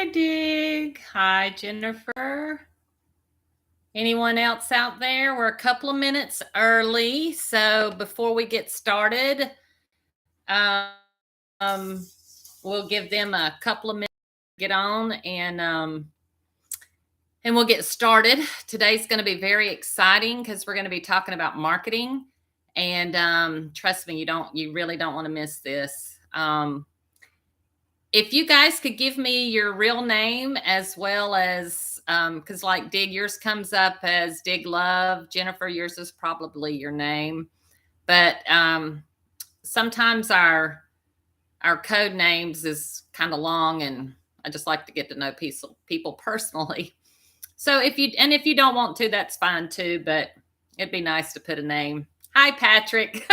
Hi, Dig. Hi, Jennifer. Anyone else out there? We're a couple of minutes early. So before we get started, we'll give them a couple of minutes to get on and we'll get started. Today's going to be very exciting because we're going to be talking about marketing. And trust me, you really don't want to miss this. If you guys could give me your real name as well as, because like Dig, yours comes up as Dig Love. Jennifer, yours is probably your name. But sometimes our code names is kind of long, and I just like to get to know people personally. So if you don't want to, that's fine too, but it'd be nice to put a name. Hi, Patrick.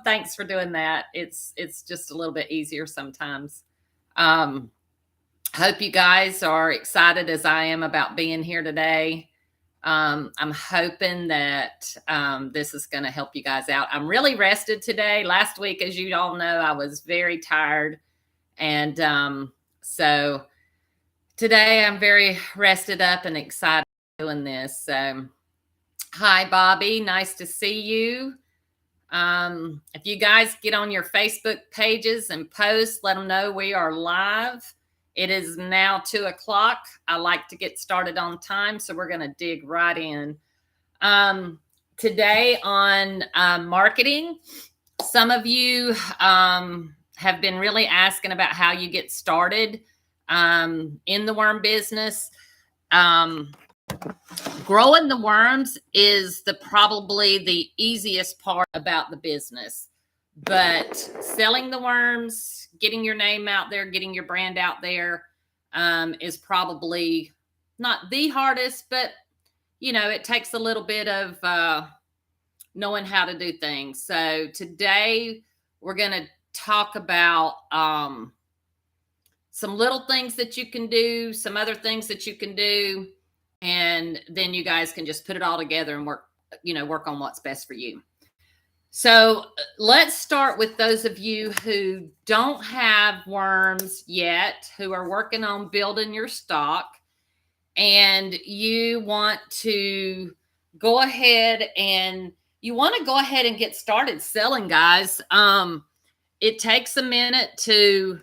Thanks for doing that. It's just a little bit easier sometimes. Hope you guys are excited as I am about being here today. I'm hoping that this is going to help you guys out. I'm really rested today. Last week, as you all know, I was very tired. And so today I'm very rested up and excited doing this. Hi, Bobby. Nice to see you. If you guys get on your Facebook pages and post, let them know we are live. It is now 2:00. I like to get started on time, so we're going to dig right in. Today on marketing, some of you have been really asking about how you get started in the worm business. Growing the worms is probably the easiest part about the business, but selling the worms, getting your name out there, getting your brand out there is probably not the hardest, but it takes a little bit of knowing how to do things. So today we're going to talk about some little things that you can do, some other things that you can do. And then you guys can just put it all together and work on what's best for you. So let's start with those of you who don't have worms yet, who are working on building your stock, and you want to go ahead and get started selling, guys. It takes a minute to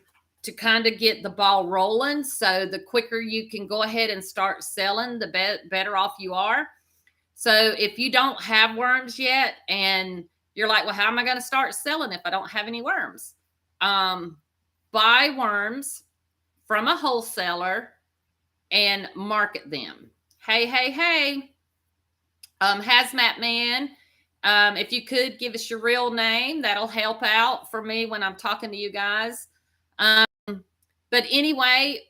kind of get the ball rolling. So the quicker you can go ahead and start selling, the better off you are. So if you don't have worms yet and you're like, well, how am I going to start selling if I don't have any worms? Buy worms from a wholesaler and market them. Hey, Hazmat Man, if you could give us your real name, that'll help out for me when I'm talking to you guys. But anyway,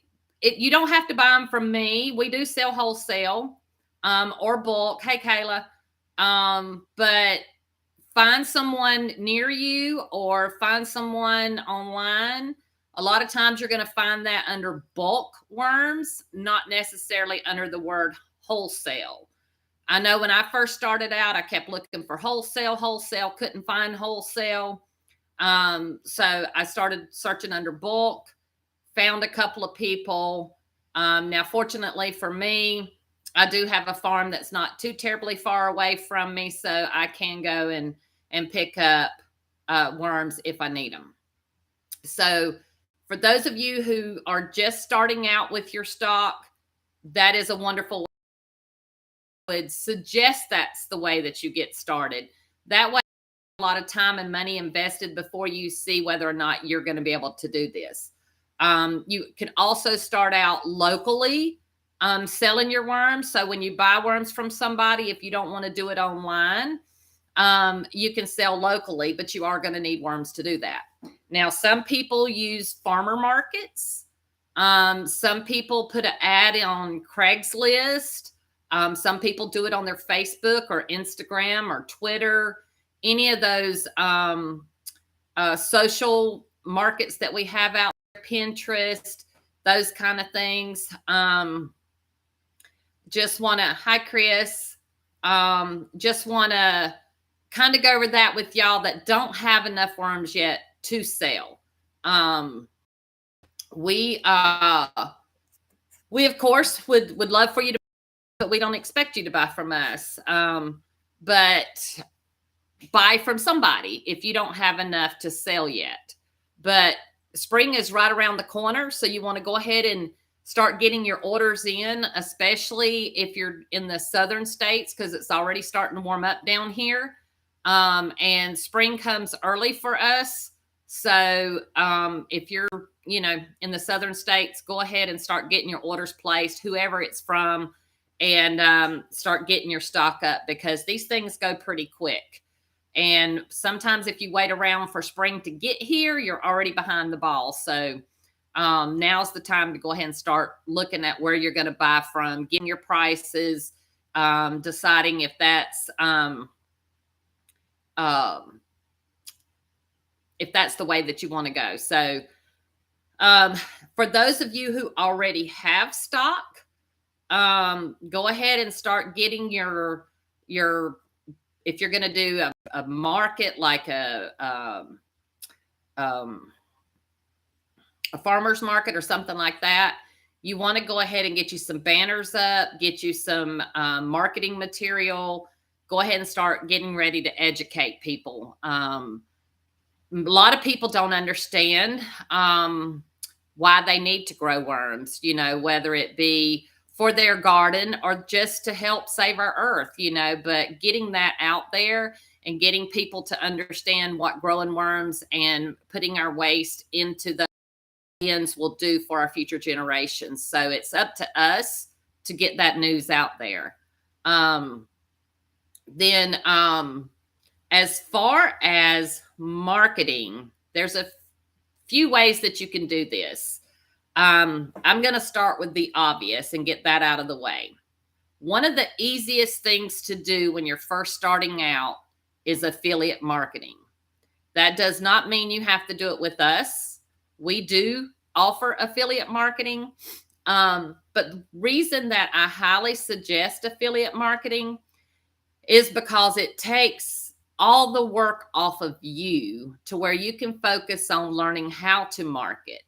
you don't have to buy them from me. We do sell wholesale or bulk. Hey, Kayla. But find someone near you or find someone online. A lot of times you're going to find that under bulk worms, not necessarily under the word wholesale. I know when I first started out, I kept looking for wholesale, couldn't find wholesale. So I started searching under bulk. Found a couple of people. Now, fortunately for me, I do have a farm that's not too terribly far away from me, so I can go and pick up worms if I need them. So for those of you who are just starting out with your stock, that is a wonderful way. I would suggest that's the way that you get started. That way, a lot of time and money invested before you see whether or not you're going to be able to do this. You can also start out locally selling your worms. So when you buy worms from somebody, if you don't want to do it online, you can sell locally, but you are going to need worms to do that. Now, some people use farmer markets. Some people put an ad on Craigslist. Some people do it on their Facebook or Instagram or Twitter, any of those social markets that we have out there, Pinterest, those kind of things. Just want to, hi, Chris. Just want to kind of go over that with y'all that don't have enough worms yet to sell. we of course would love for you to, but we don't expect you to buy from us. But buy from somebody if you don't have enough to sell yet. But spring is right around the corner, so you want to go ahead and start getting your orders in, especially if you're in the southern states, because it's already starting to warm up down here. And spring comes early for us. So if you're, in the southern states, go ahead and start getting your orders placed, whoever it's from, and start getting your stock up, because these things go pretty quick. And sometimes if you wait around for spring to get here, you're already behind the ball. So now's the time to go ahead and start looking at where you're going to buy from, getting your prices, deciding if that's the way that you want to go. So for those of you who already have stock, go ahead and start getting your if you're going to do a market, like a farmer's market or something like that, you want to go ahead and get you some banners up, get you some marketing material. Go ahead and start getting ready to educate people. A lot of people don't understand why they need to grow worms, whether it be for their garden or just to help save our earth, but getting that out there and getting people to understand what growing worms and putting our waste into the bins will do for our future generations. So it's up to us to get that news out there. Then as far as marketing, there's a few ways that you can do this. I'm going to start with the obvious and get that out of the way. One of the easiest things to do when you're first starting out is affiliate marketing. That does not mean you have to do it with us. We do offer affiliate marketing. But the reason that I highly suggest affiliate marketing is because it takes all the work off of you to where you can focus on learning how to market,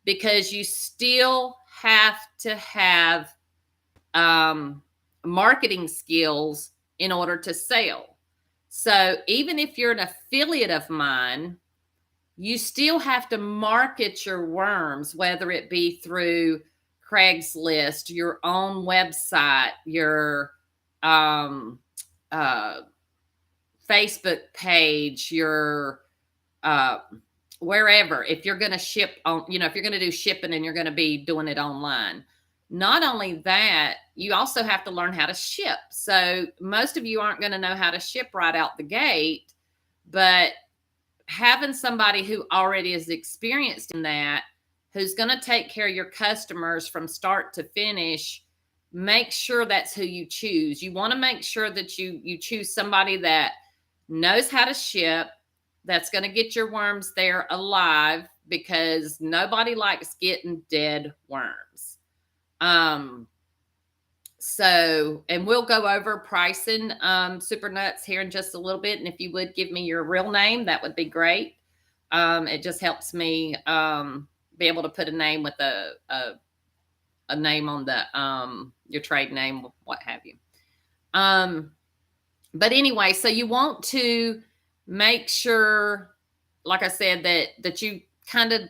because you still have to have marketing skills in order to sell. So even if you're an affiliate of mine, you still have to market your worms, whether it be through Craigslist, your own website, your Facebook page, your wherever. If you're going to ship on, if you're going to do shipping and you're going to be doing it online. Not only that, you also have to learn how to ship. So most of you aren't going to know how to ship right out the gate, but having somebody who already is experienced in that, who's going to take care of your customers from start to finish, make sure that's who you choose. You want to make sure that you choose somebody that knows how to ship, that's going to get your worms there alive, because nobody likes getting dead worms. So, and we'll go over pricing super nuts here in just a little bit. And if you would give me your real name, that would be great. It just helps me be able to put a name with a name on the your trade name, what have you. But anyway, so you want to make sure, like I said, that you kind of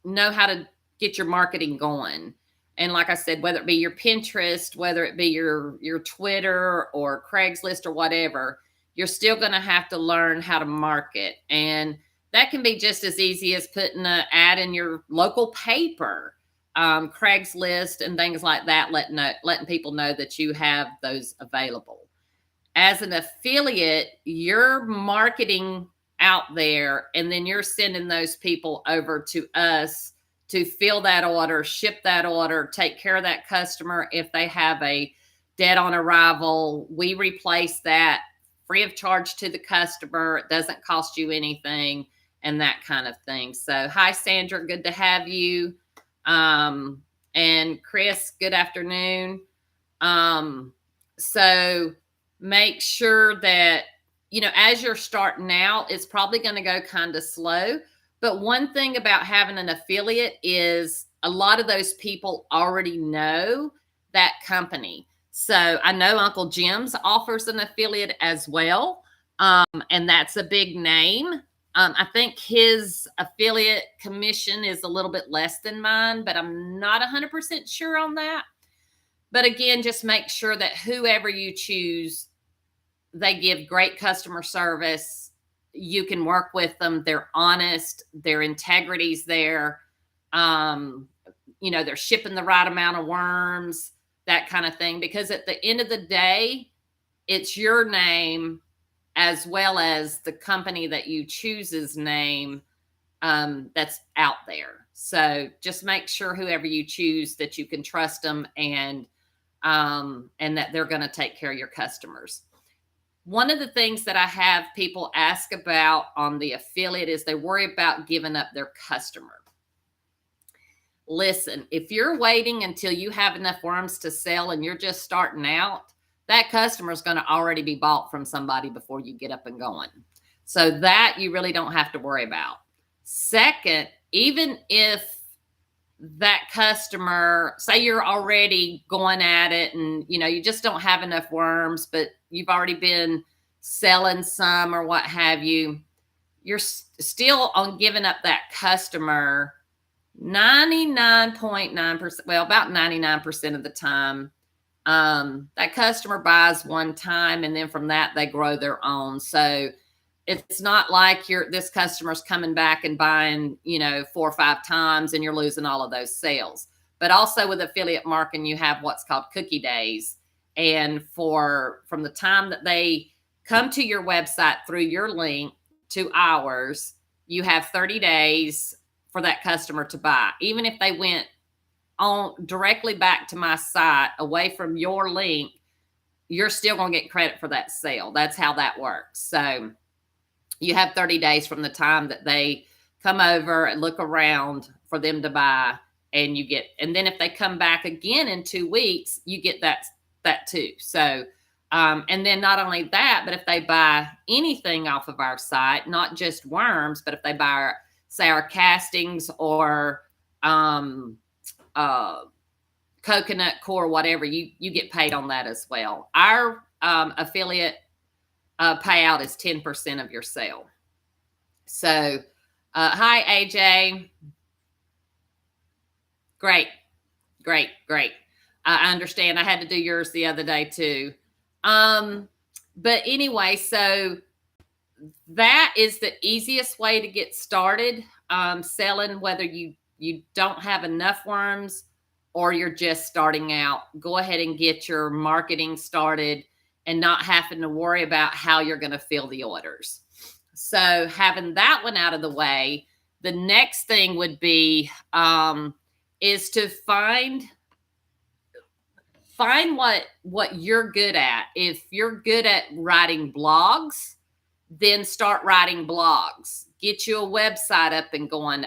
know how to get your marketing going. And like I said, whether it be your Pinterest, whether it be your Twitter or Craigslist or whatever, you're still going to have to learn how to market. And that can be just as easy as putting an ad in your local paper, Craigslist and things like that, letting people know that you have those available. As an affiliate, you're marketing out there, and then you're sending those people over to us to fill that order, ship that order, take care of that customer. If they have a dead on arrival, we replace that free of charge to the customer. It doesn't cost you anything, and that kind of thing. So, hi, Sandra. Good to have you. And Chris, good afternoon. So make sure that, as you're starting out, it's probably going to go kind of slow. But one thing about having an affiliate is a lot of those people already know that company. So I know Uncle Jim's offers an affiliate as well. And that's a big name. I think his affiliate commission is a little bit less than mine, but I'm not 100% sure on that. But again, just make sure that whoever you choose, they give great customer service. You can work with them. They're honest. Their integrity's there. They're shipping the right amount of worms, that kind of thing. Because at the end of the day, it's your name as well as the company that you choose's name that's out there. So just make sure whoever you choose that you can trust them and that they're going to take care of your customers. One of the things that I have people ask about on the affiliate is they worry about giving up their customer. Listen, if you're waiting until you have enough worms to sell and you're just starting out, that customer is going to already be bought from somebody before you get up and going. So that you really don't have to worry about. Second, even if that customer, say you're already going at it and, you just don't have enough worms, but you've already been selling some or what have you, you're still on giving up that customer 99.9%, well, about 99% of the time. That customer buys one time and then from that they grow their own. So it's not like this customer's coming back and buying, 4 or 5 times and you're losing all of those sales. But also with affiliate marketing, you have what's called cookie days. And from the time that they come to your website through your link to ours, you have 30 days for that customer to buy. Even if they went on directly back to my site away from your link, you're still going to get credit for that sale. That's how that works. So you have 30 days from the time that they come over and look around for them to buy, and then if they come back again in 2 weeks, you get that too. So, and then not only that, but if they buy anything off of our site, not just worms, but if they buy say our castings or, coconut core, whatever, you get paid on that as well. Our, affiliate, payout is 10% of your sale. So, hi, AJ. Great. I understand. I had to do yours the other day too. But anyway, so that is the easiest way to get started, selling, whether you don't have enough worms or you're just starting out. Go ahead and get your marketing started and not having to worry about how you're going to fill the orders. So having that one out of the way, the next thing would be is to find what you're good at. If you're good at writing blogs, then start writing blogs. Get you a website up and going.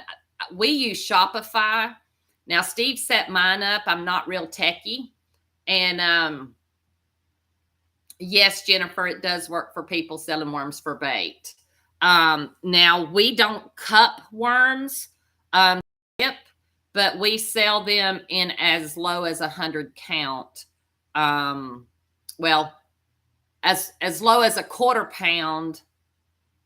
We use Shopify. Now, Steve set mine up. I'm not real techie. And yes, Jennifer, it does work for people selling worms for bait. Now, we don't cup worms, but we sell them in as low as 100 count. Well, as low as a quarter pound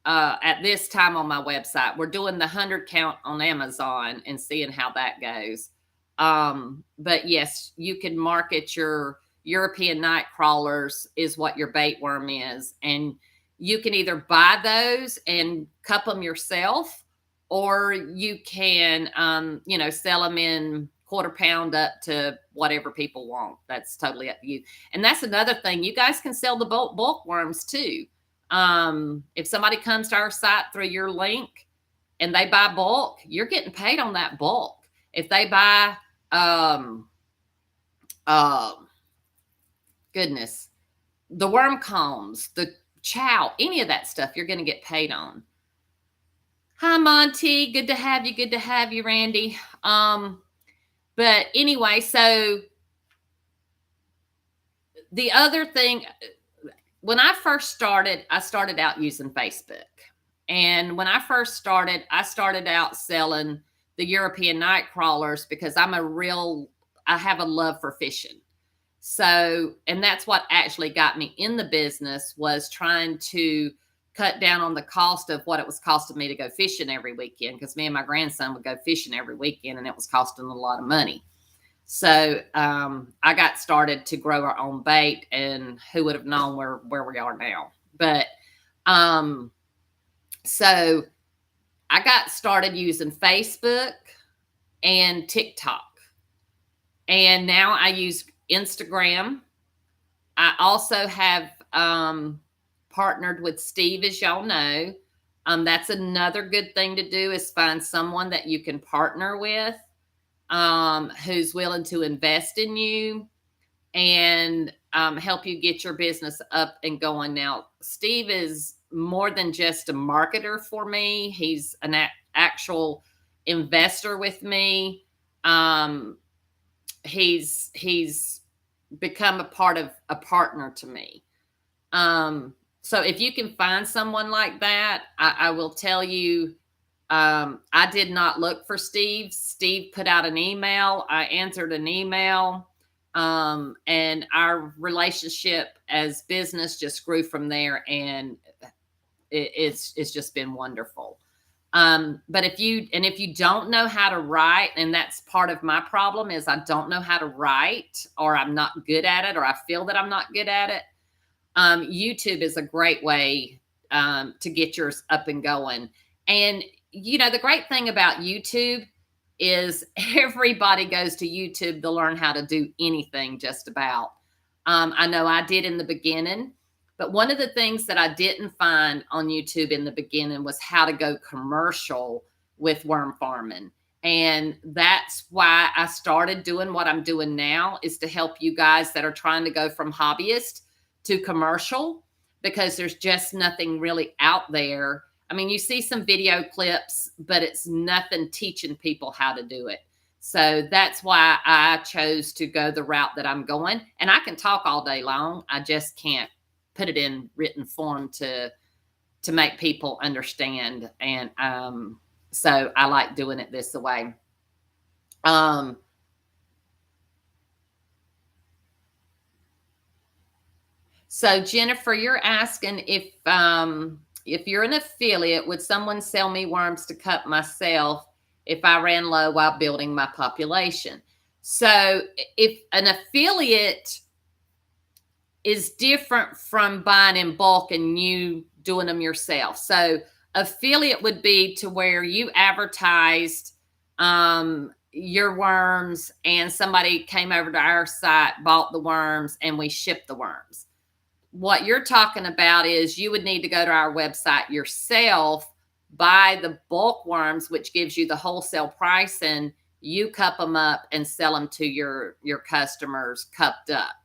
at this time on my website. We're doing the 100 count on Amazon and seeing how that goes. But yes, you can market your European night crawlers is what your bait worm is. And you can either buy those and cup them yourself, or you can, sell them in quarter pound up to whatever people want. That's totally up to you. And that's another thing. You guys can sell the bulk worms too. If somebody comes to our site through your link and they buy bulk, you're getting paid on that bulk. If they buy, the worm combs, the chow, any of that stuff, you're going to get paid on. Hi, Monty. Good to have you. Good to have you, Randy. But anyway, so the other thing, when I first started, I started out using Facebook. And when I first started, I started out selling the European night crawlers because I have a love for fishing. So, and that's what actually got me in the business, was trying to cut down on the cost of what it was costing me to go fishing every weekend, because me and my grandson would go fishing every weekend and it was costing a lot of money. So I got started to grow our own bait, and who would have known where we are now. But so I got started using Facebook and TikTok, and now I use Instagram. I also have partnered with Steve, as y'all know. That's another good thing to do, is find someone that you can partner with, who's willing to invest in you and help you get your business up and going. Now, Steve is more than just a marketer for me. He's an actual investor with me. He's become a partner to me. So if you can find someone like that, I will tell you, I did not look for Steve. Steve put out an email. I answered an email. And our relationship as business just grew from there, and it's just been wonderful. But if you don't know how to write, and that's part of my problem, is I don't know how to write, or I'm not good at it, or I feel that I'm not good at it. YouTube is a great way to get yours up and going. And the great thing about YouTube is everybody goes to YouTube to learn how to do anything, just about. I know I did in the beginning, but one of the things that I didn't find on YouTube in the beginning was how to go commercial with worm farming. And that's why I started doing what I'm doing now, is to help you guys that are trying to go from hobbyist to commercial, because there's just nothing really out there. I mean, you see some video clips, but it's nothing teaching people how to do it. So that's why I chose to go the route that I'm going. And I can talk all day long. I just can't put it in written form to make people understand. And so I like doing it this way. So Jennifer, you're asking if you're an affiliate, would someone sell me worms to cut myself if I ran low while building my population? So if an affiliate is different from buying in bulk and you doing them yourself. So affiliate would be to where you advertised your worms, and somebody came over to our site, bought the worms, and we shipped the worms. What you're talking about is you would need to go to our website yourself, buy the bulk worms, which gives you the wholesale pricing. You cup them up and sell them to your customers cupped up.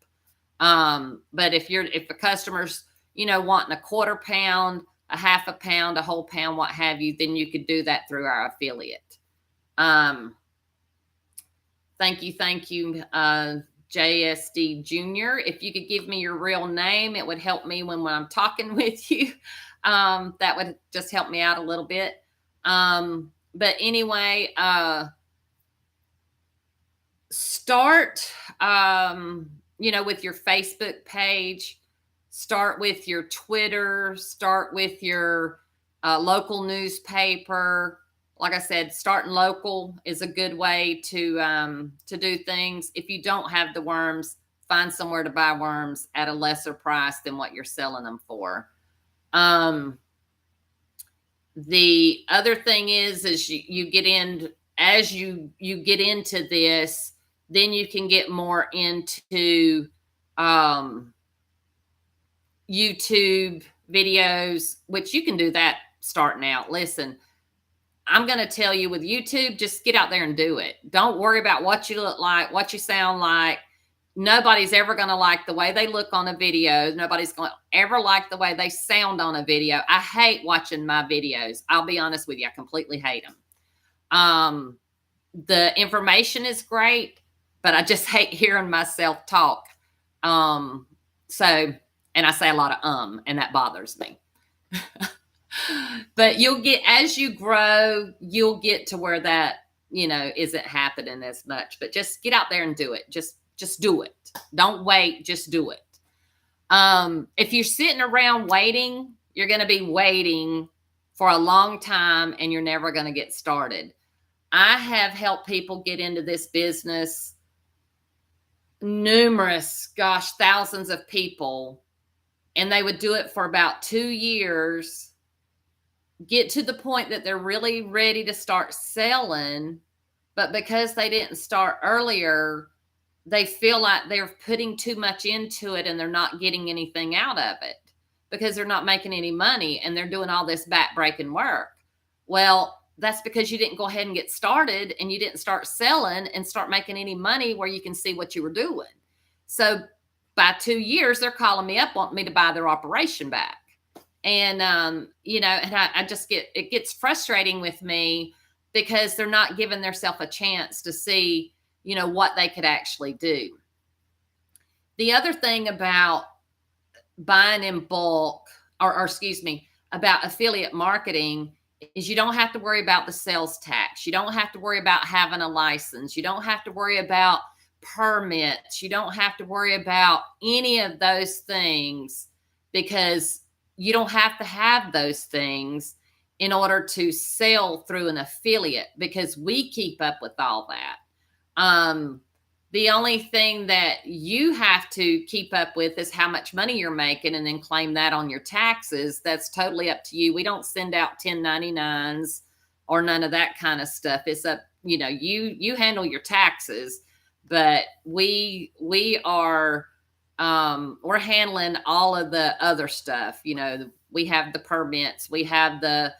But if a customer's, wanting a quarter pound, a half a pound, a whole pound, what have you, then you could do that through our affiliate. Thank you. JSD Jr. If you could give me your real name, it would help me when I'm talking with you. That would just help me out a little bit. But anyway, start, with your Facebook page, start with your Twitter, start with your local newspaper. Like I said, starting local is a good way to do things. If you don't have the worms, find somewhere to buy worms at a lesser price than what you're selling them for. The other thing is you get in, as you get into this, then you can get more into YouTube videos, which you can do that starting out. Listen, I'm going to tell you, with YouTube, just get out there and do it. Don't worry about what you look like, what you sound like. Nobody's ever going to like the way they look on a video. Nobody's going to ever like the way they sound on a video. I hate watching my videos. I'll be honest with you. I completely hate them. The information is great, but I just hate hearing myself talk. And I say a lot of and that bothers me. But you'll get, as you grow, you'll get to where that, isn't happening as much. But just get out there and do it. Just do it. Don't wait. Just do it. If you're sitting around waiting, you're going to be waiting for a long time and you're never going to get started. I have helped people get into this business, thousands of people, and they would do it for about 2 years, get to the point that they're really ready to start selling, but because they didn't start earlier, they feel like they're putting too much into it and they're not getting anything out of it because they're not making any money and they're doing all this back-breaking work. Well, that's because you didn't go ahead and get started and you didn't start selling and start making any money where you can see what you were doing. So by 2 years, they're calling me up, wanting me to buy their operation back. And, and I just it gets frustrating with me because they're not giving themselves a chance to see, what they could actually do. The other thing about buying in bulk, or excuse me, about affiliate marketing is you don't have to worry about the sales tax. You don't have to worry about having a license. You don't have to worry about permits. You don't have to worry about any of those things because you don't have to have those things in order to sell through an affiliate because we keep up with all that. The only thing that you have to keep up with is how much money you're making and then claim that on your taxes. That's totally up to you. We don't send out 1099s or none of that kind of stuff. It's up, you handle your taxes, but we are, we're handling all of the other stuff. We have the permits, we have the,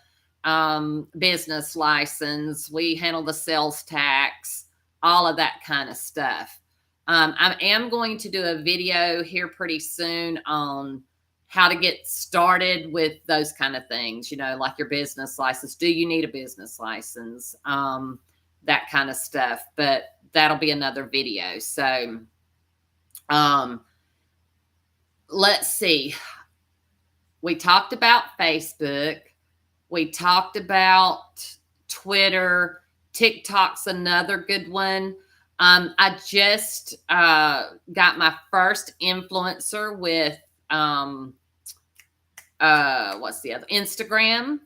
business license, we handle the sales tax, all of that kind of stuff. I am going to do a video here pretty soon on how to get started with those kind of things, like your business license. Do you need a business license? That kind of stuff, but that'll be another video. So, let's see. We talked about Facebook. We talked about Twitter. TikTok's another good one. I just got my first influencer with what's the other? Instagram.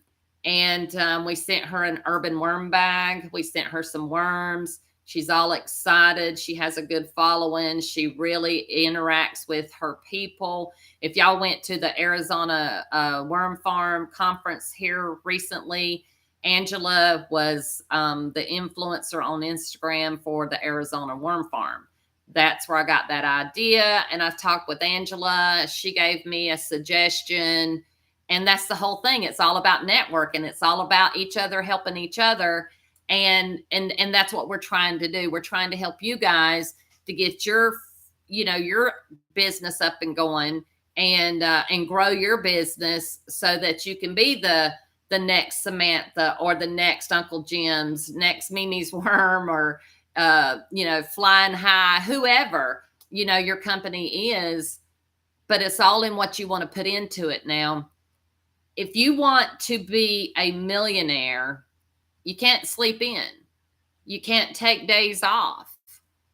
And we sent her an urban worm bag. We sent her some worms. She's all excited. She has a good following. She really interacts with her people. If y'all went to the Arizona Worm Farm conference here recently, Angela was the influencer on Instagram for the Arizona Worm Farm. That's where I got that idea. And I talked with Angela. She gave me a suggestion. And that's the whole thing. It's all about networking. It's all about each other helping each other. And that's what we're trying to do. We're trying to help you guys to get your business up and going and grow your business so that you can be the next Samantha or the next Uncle Jim's, next Mimi's Worm, or, Flying High, whoever, your company is, but it's all in what you want to put into it. Now, if you want to be a millionaire, you can't sleep in. You can't take days off.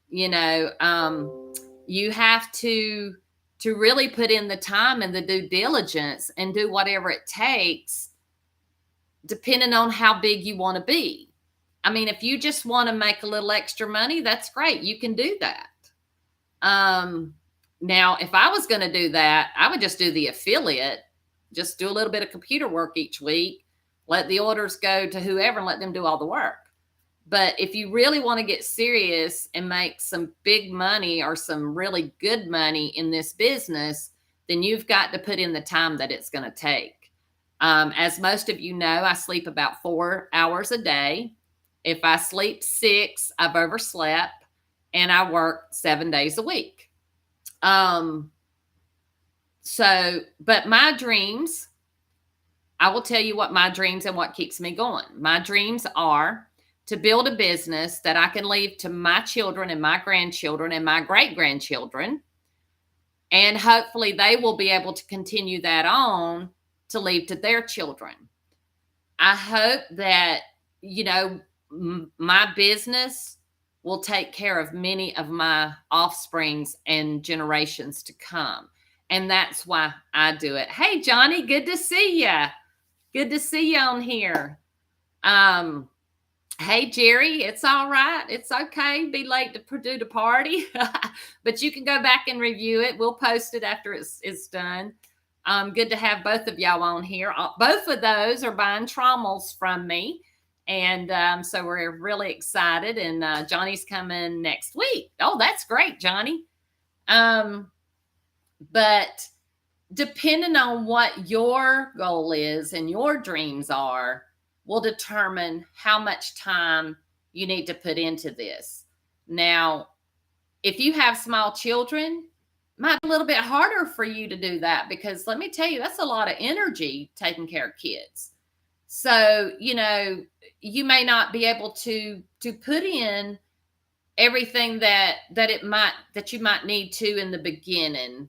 You have to really put in the time and the due diligence and do whatever it takes, depending on how big you want to be. I mean, if you just want to make a little extra money, that's great. You can do that. Now, if I was going to do that, I would just do the affiliate, just do a little bit of computer work each week, let the orders go to whoever and let them do all the work. But if you really want to get serious and make some big money or some really good money in this business, then you've got to put in the time that it's going to take. As most of you know, I sleep about 4 hours a day. If I sleep 6, I've overslept, and I work 7 days a week. But my dreams, I will tell you what my dreams and what keeps me going. My dreams are to build a business that I can leave to my children and my grandchildren and my great-grandchildren. And hopefully they will be able to continue that on to leave to their children. I hope that, you know, my business will take care of many of my offsprings and generations to come. And that's why I do it. Hey, Johnny, good to see you. Good to see you on here. Hey, Jerry, it's all right. It's okay. Be late to do the party, but you can go back and review it. We'll post it after it's done. Good to have both of y'all on here. Both of those are buying trommels from me. And so we're really excited. And Johnny's coming next week. Oh, that's great, Johnny. But depending on what your goal is and your dreams are, will determine how much time you need to put into this. Now, if you have small children, it might be a little bit harder for you to do that, because let me tell you, that's a lot of energy taking care of kids. So, you know, you may not be able to put in everything that you might need to in the beginning.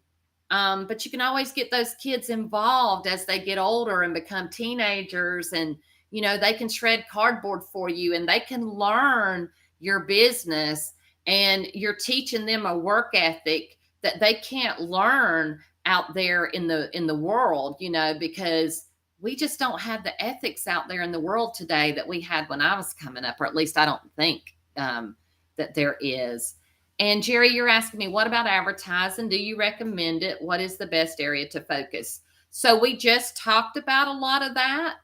But you can always get those kids involved as they get older and become teenagers, and you know, they can shred cardboard for you and they can learn your business, and you're teaching them a work ethic that they can't learn out there in the world, you know, because we just don't have the ethics out there in the world today that we had when I was coming up, or at least I don't think that there is. And Jerry, you're asking me, what about advertising? Do you recommend it? What is the best area to focus? So we just talked about a lot of that.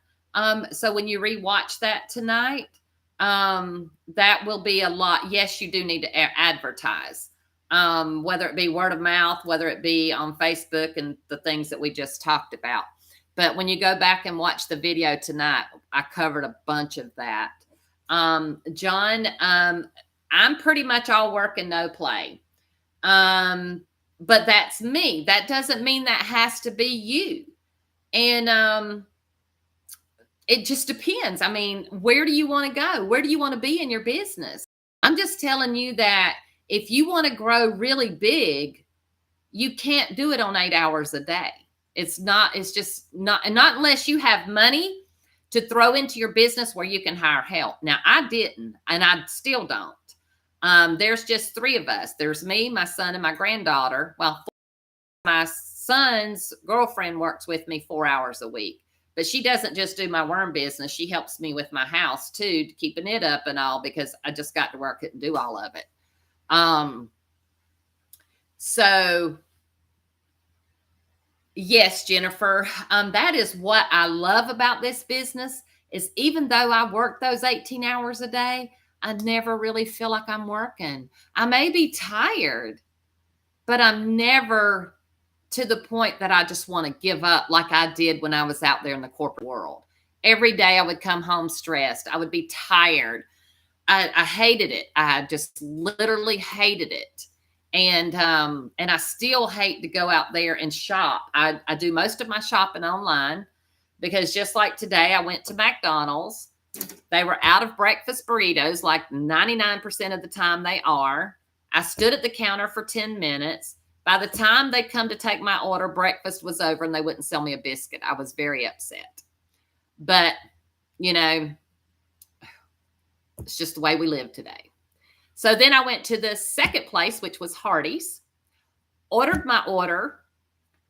So when you rewatch that tonight, that will be a lot. Yes, you do need to advertise, whether it be word of mouth, whether it be on Facebook and the things that we just talked about. But when you go back and watch the video tonight, I covered a bunch of that. John, I'm pretty much all work and no play. But that's me. That doesn't mean that has to be you. And, it just depends. I mean, where do you want to go? Where do you want to be in your business? I'm just telling you that if you want to grow really big, you can't do it on 8 hours a day. It's just not unless you have money to throw into your business where you can hire help. Now, I didn't, and I still don't. There's just 3 of us. There's me, my son, and my granddaughter. Well, my son's girlfriend works with me 4 hours a week. But she doesn't just do my worm business. She helps me with my house too, to keeping it up and all, because I just got to where I couldn't do all of it. So yes, Jennifer, that is what I love about this business, is even though I work those 18 hours a day, I never really feel like I'm working. I may be tired, but I'm never to the point that I just want to give up like I did when I was out there in the corporate world. Every day I would come home stressed. I would be tired. I hated it. I just literally hated it. And I still hate to go out there and shop. I do most of my shopping online, because just like today, I went to McDonald's. They were out of breakfast burritos, like 99% of the time they are. I stood at the counter for 10 minutes. By the time they come to take my order, breakfast was over and they wouldn't sell me a biscuit. I was very upset. But, you know, it's just the way we live today. So then I went to the second place, which was Hardee's, ordered my order,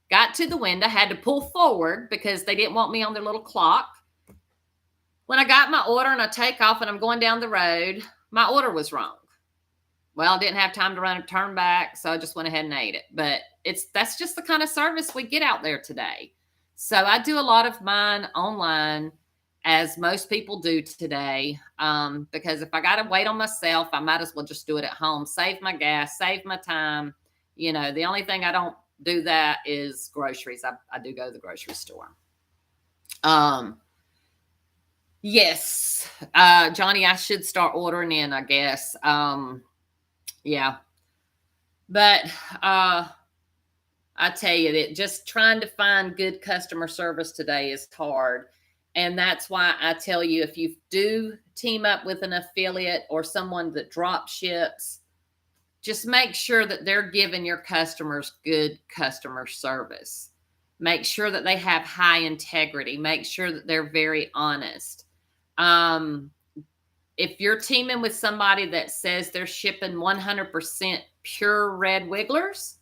got to the window, had to pull forward because they didn't want me on their little clock. When I got my order and I take off and I'm going down the road, my order was wrong. Well, I didn't have time to turn back, so I just went ahead and ate it. But that's just the kind of service we get out there today. So I do a lot of mine online, as most people do today, because if I got to wait on myself, I might as well just do it at home, save my gas, save my time. You know, the only thing I don't do that is groceries. I do go to the grocery store. Yes, Johnny, I should start ordering in, I guess. Yeah. But I tell you that just trying to find good customer service today is hard. And that's why I tell you, if you do team up with an affiliate or someone that drop ships, just make sure that they're giving your customers good customer service. Make sure that they have high integrity. Make sure that they're very honest. If you're teaming with somebody that says they're shipping 100% pure red wigglers,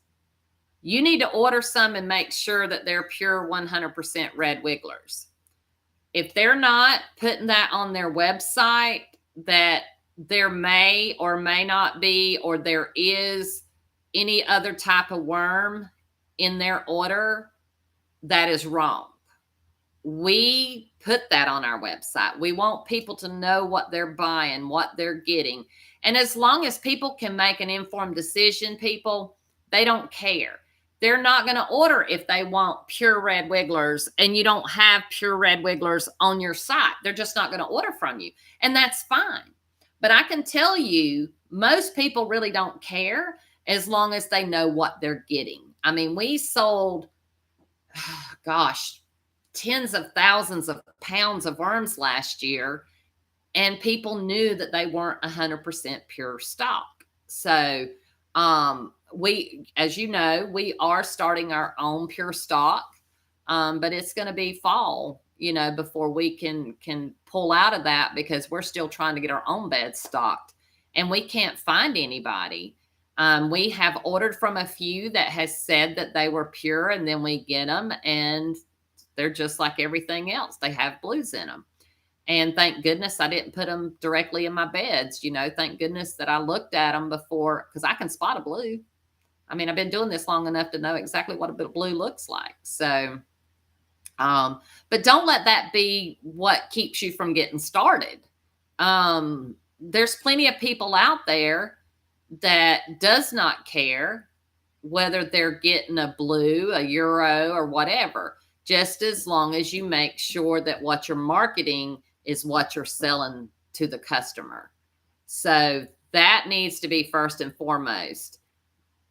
you need to order some and make sure that they're pure 100% red wigglers. If they're not putting that on their website, that there may or may not be, or there is any other type of worm in their order, that is wrong. We put that on our website. We want people to know what they're buying, what they're getting. And as long as people can make an informed decision, people, they don't care. They're not going to order if they want pure red wigglers and you don't have pure red wigglers on your site. They're just not going to order from you. And that's fine. But I can tell you, most people really don't care as long as they know what they're getting. I mean, we sold, gosh, tens of thousands of pounds of worms last year, and people knew that they weren't 100% pure stock. So we, as you know, we are starting our own pure stock, but it's going to be fall, before we can pull out of that, because we're still trying to get our own beds stocked, and we can't find anybody. We have ordered from a few that has said that they were pure, and then we get them and they're just like everything else. They have blues in them. And thank goodness I didn't put them directly in my beds. Thank goodness that I looked at them before, because I can spot a blue. I mean, I've been doing this long enough to know exactly what a bit of blue looks like. So, but don't let that be what keeps you from getting started. There's plenty of people out there that does not care whether they're getting a blue, a euro, or whatever, just as long as you make sure that what you're marketing is what you're selling to the customer. So that needs to be first and foremost.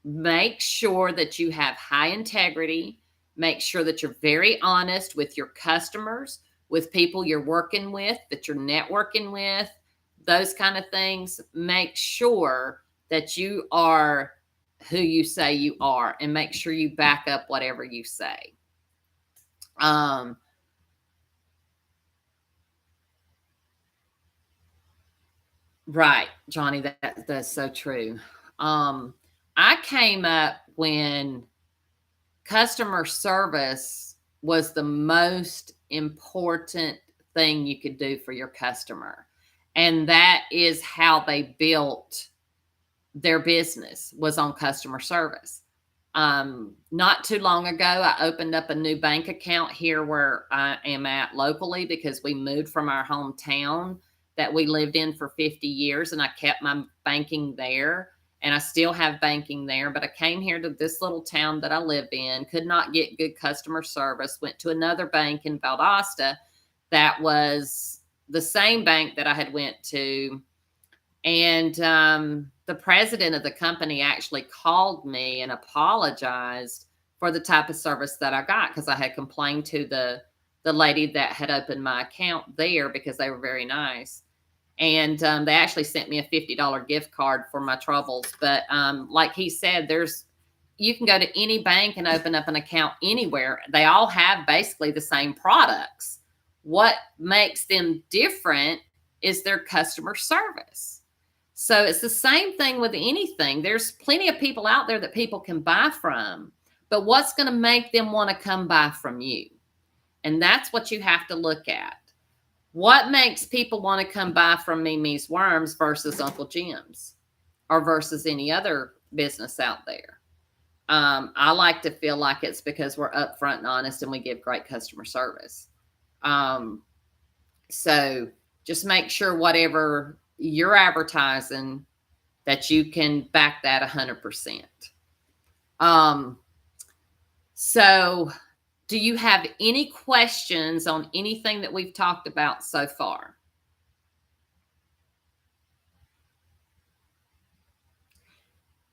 Make sure that you have high integrity. Make sure that you're very honest with your customers, with people you're working with, that you're networking with, those kind of things. Make sure that you are who you say you are, and make sure you back up whatever you say. Right, Johnny, that's so true. I came up when customer service was the most important thing you could do for your customer. And that is how they built their business, was on customer service. Not too long ago, I opened up a new bank account here where I am at locally, because we moved from our hometown that we lived in for 50 years, and I kept my banking there, and I still have banking there. But I came here to this little town that I live in, could not get good customer service, went to another bank in Valdosta that was the same bank that I had went to. And the president of the company actually called me and apologized for the type of service that I got, because I had complained to the lady that had opened my account there, because they were very nice. And they actually sent me a $50 gift card for my troubles. But like he said, you can go to any bank and open up an account anywhere. They all have basically the same products. What makes them different is their customer service. So it's the same thing with anything. There's plenty of people out there that people can buy from, but what's going to make them want to come buy from you? And that's what you have to look at. What makes people want to come buy from Mimi's Worms versus Uncle Jim's, or versus any other business out there? I like to feel like it's because we're upfront and honest, and we give great customer service. So just make sure whatever you're advertising, that you can back that 100%. So do you have any questions on anything that we've talked about so far?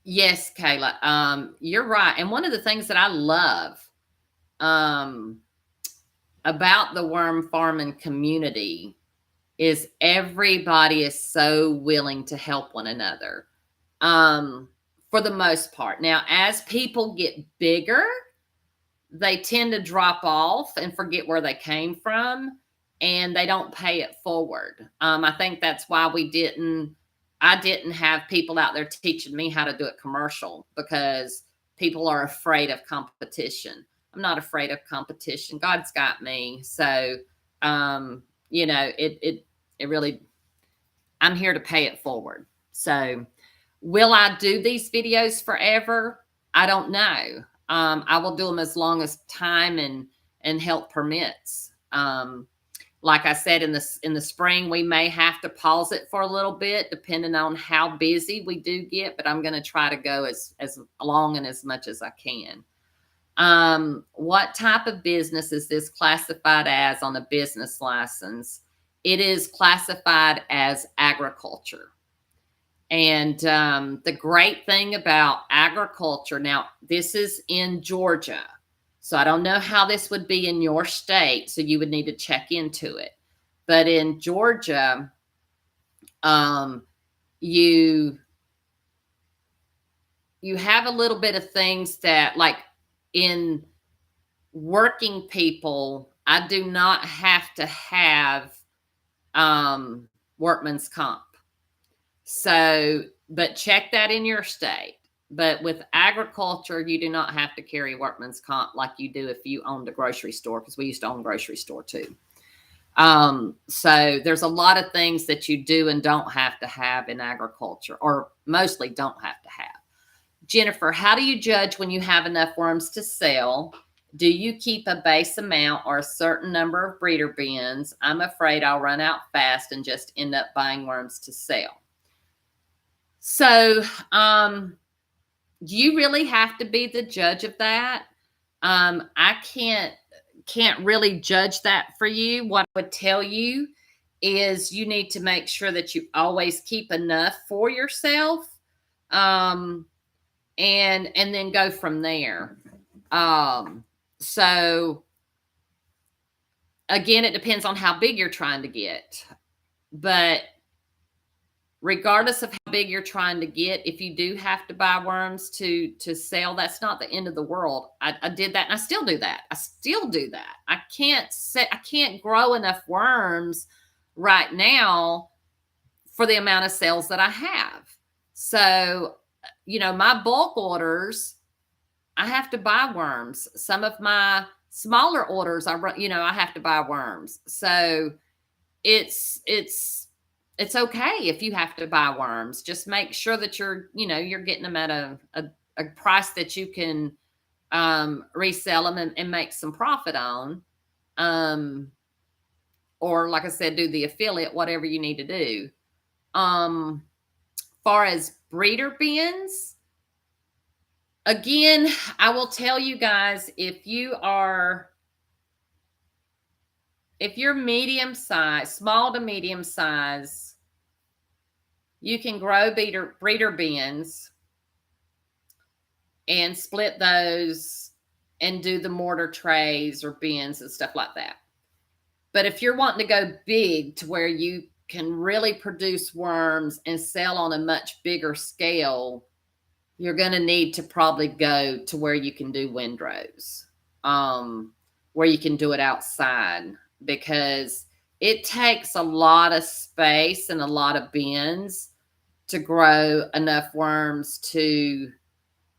Yes, Kayla, you're right. And one of the things that I love about the worm farming community is everybody is so willing to help one another, for the most part. Now, as people get bigger, they tend to drop off and forget where they came from, and they don't pay it forward. I think that's why I didn't have people out there teaching me how to do it commercial, because people are afraid of competition. I'm not afraid of competition. God's got me. So, it really, I'm here to pay it forward. So will I do these videos forever? I don't know. I will do them as long as time and health permits. Like I said, in the spring, we may have to pause it for a little bit, depending on how busy we do get. But I'm going to try to go as long and as much as I can. What type of business is this classified as on a business license? It is classified as agriculture. And the great thing about agriculture, now this is in Georgia, so I don't know how this would be in your state, so you would need to check into it. But in Georgia, you have a little bit of things that, like in working people, I do not have to have workman's comp. So, but check that in your state. But with agriculture, you do not have to carry workman's comp like you do if you owned a grocery store, because we used to own a grocery store too. So there's a lot of things that you do and don't have to have in agriculture, or mostly don't have to have. Jennifer, how do you judge when you have enough worms to sell? Do you keep a base amount or a certain number of breeder bins? I'm afraid I'll run out fast and just end up buying worms to sell. So, you really have to be the judge of that. I can't really judge that for you. What I would tell you is you need to make sure that you always keep enough for yourself, and then go from there. So again, it depends on how big you're trying to get, but regardless of how big you're trying to get, if you do have to buy worms to sell, that's not the end of the world. I did that, and I still do that. I can't grow enough worms right now for the amount of sales that I have. So, my bulk orders, I have to buy worms. Some of my smaller orders, I have to buy worms. So it's okay if you have to buy worms. Just make sure that you're getting them at a price that you can resell them and make some profit on. Or like I said, do the affiliate, whatever you need to do. Far as breeder bins, again, I will tell you guys, if you're medium size, small to medium size, you can grow breeder bins and split those and do the mortar trays or bins and stuff like that. But if you're wanting to go big to where you can really produce worms and sell on a much bigger scale, you're going to need to probably go to where you can do windrows, where you can do it outside, because it takes a lot of space and a lot of bins to grow enough worms to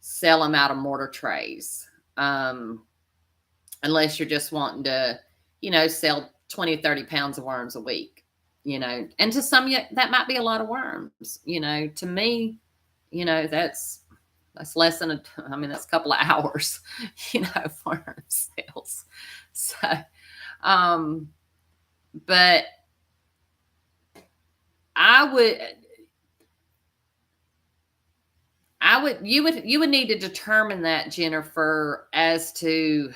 sell them out of mortar trays. Unless you're just wanting to, sell 20, 30 pounds of worms a week, and to some, that might be a lot of worms. To me, that's less than that's a couple of hours, for sales. So, but you would need to determine that, Jennifer, as to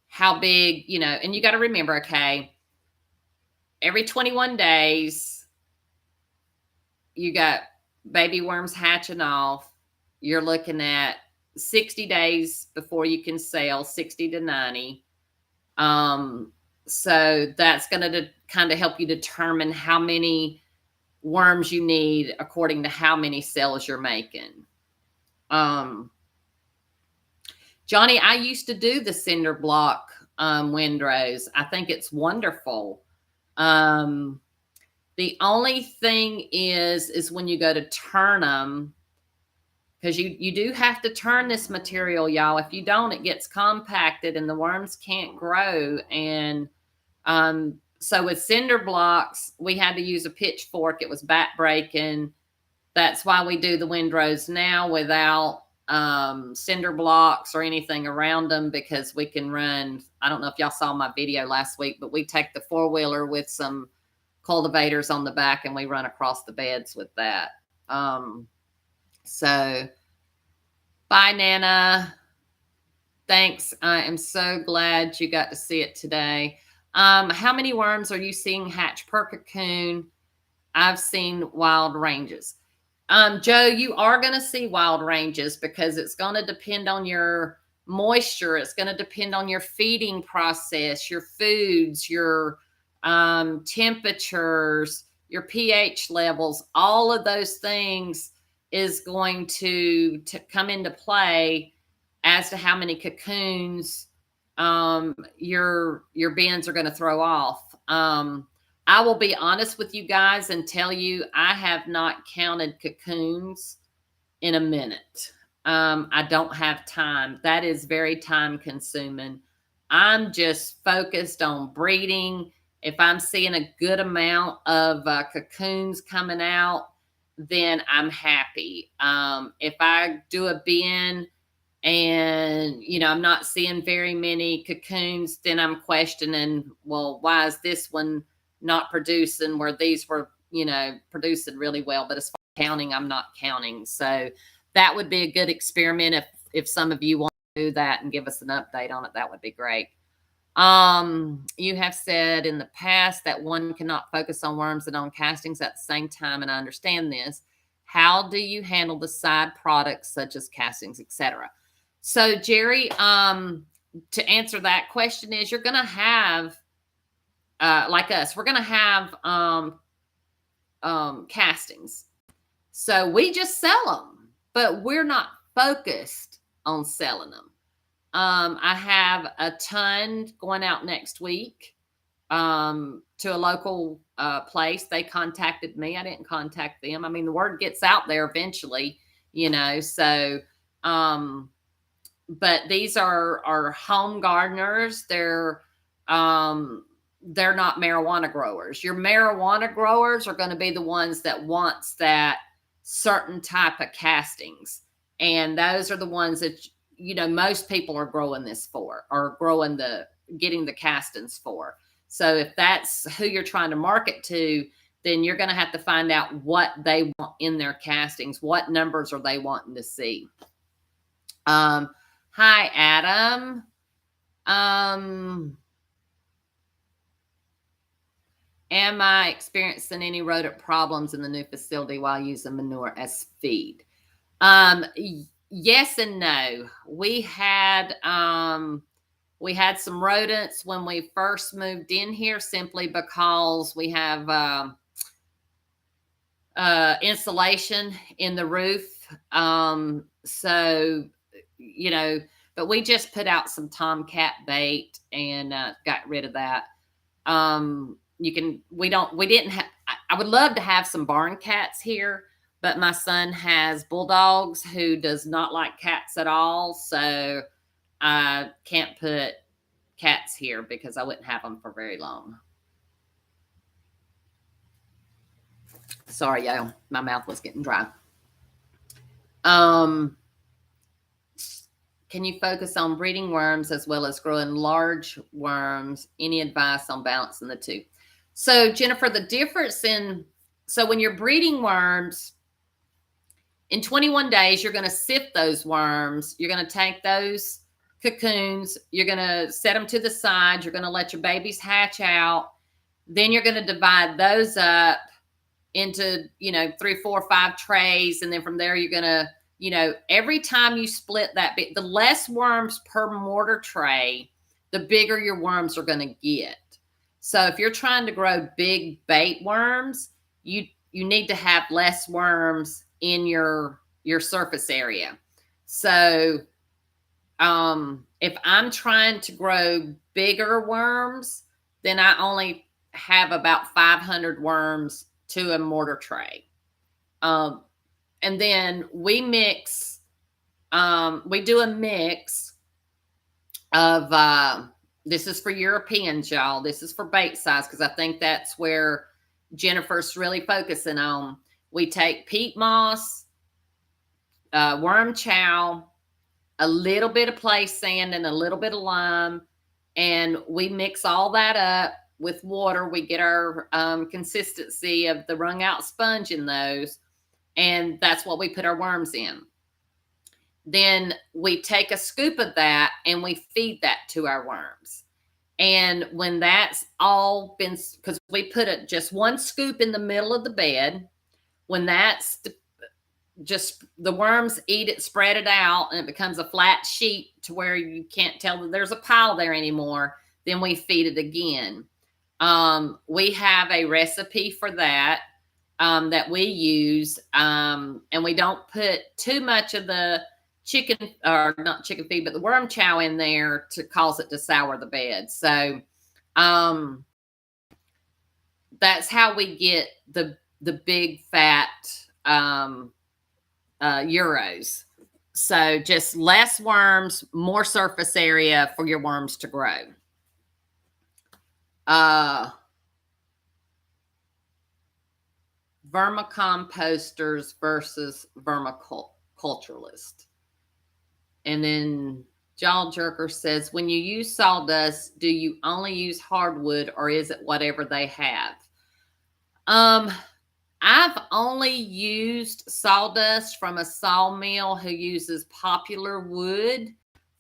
how big, and you got to remember, okay, every 21 days, you got baby worms hatching off. You're looking at 60 days before you can sell, 60 to 90. So that's going to kind of help you determine how many worms you need according to how many sales you're making. Johnny, I used to do the cinder block windrows. I think it's wonderful. The only thing is when you go to turn them, because you do have to turn this material, y'all. If you don't, it gets compacted and the worms can't grow. And so with cinder blocks, we had to use a pitchfork. It was back breaking. That's why we do the windrows now without cinder blocks or anything around them, because we can run, I don't know if y'all saw my video last week, but we take the 4-wheeler with some cultivators on the back and we run across the beds with that. So bye, Nana. Thanks. I am so glad you got to see it today. How many worms are you seeing hatch per cocoon? I've seen wild ranges. Joe, you are going to see wild ranges because it's going to depend on your moisture. It's going to depend on your feeding process, your foods, your temperatures, your pH levels. All of those things is going to come into play as to how many cocoons your bins are going to throw off. I will be honest with you guys and tell you I have not counted cocoons in a minute. I don't have time. That is very time consuming. I'm just focused on breeding. If I'm seeing a good amount of cocoons coming out, then I'm happy. If I do a bin and, I'm not seeing very many cocoons, then I'm questioning, well, why is this one not producing where these were, producing really well? But as far as counting, I'm not counting. So that would be a good experiment. If some of you want to do that and give us an update on it, that would be great. You have said in the past that one cannot focus on worms and on castings at the same time, and I understand this. How do you handle the side products such as castings, etc.? So, Jerry, to answer that question is you're going to have, like us, we're going to have castings. So we just sell them, but we're not focused on selling them. I have a ton going out next week to a local place. They contacted me. I didn't contact them. I mean, the word gets out there eventually, so but these are home gardeners. They're not marijuana growers. Your marijuana growers are going to be the ones that wants that certain type of castings. And those are the ones that, most people are growing this for, or getting the castings for. So if that's who you're trying to market to, then you're going to have to find out what they want in their castings. What numbers are they wanting to see? Hi, Adam. Am I experiencing any rodent problems in the new facility while using manure as feed? Yes and no. We had some rodents when we first moved in here, simply because we have insulation in the roof. But we just put out some tomcat bait and got rid of that. I would love to have some barn cats here, but my son has bulldogs who does not like cats at all. So I can't put cats here because I wouldn't have them for very long. Sorry, y'all. My mouth was getting dry. Can you focus on breeding worms as well as growing large worms? Any advice on balancing the two? So, Jennifer, the difference when you're breeding worms, in 21 days, you're going to sift those worms. You're going to take those cocoons. You're going to set them to the side. You're going to let your babies hatch out. Then you're going to divide those up into, 3, 4, 5 trays. And then from there, you're going to, every time you split that bit, the less worms per mortar tray, the bigger your worms are going to get. So if you're trying to grow big bait worms, you need to have less worms in your surface area. So If I'm trying to grow bigger worms, then I only have about 500 worms to a mortar tray. And then we mix, we do a mix of, this is for Europeans, y'all. This is for bait size, because I think that's where Jennifer's really focusing on. We take peat moss, worm chow, a little bit of place sand, and a little bit of lime, and we mix all that up with water. We get our consistency of the wrung out sponge in those, and that's what we put our worms in. Then we take a scoop of that and we feed that to our worms. And when that's all been, because we put it just one scoop in the middle of the bed, when that's just the worms eat it, spread it out, and it becomes a flat sheet to where you can't tell that there's a pile there anymore, then we feed it again. We have a recipe for that that we use, and we don't put too much of the chicken, or not chicken feed, but the worm chow in there to cause it to sour the bed. So that's how we get the big fat euros. So just less worms, more surface area for your worms to grow. Vermicomposters versus vermiculturalists. And then Jaw Jerker says, when you use sawdust, do you only use hardwood, or is it whatever they have? I've only used sawdust from a sawmill who uses popular wood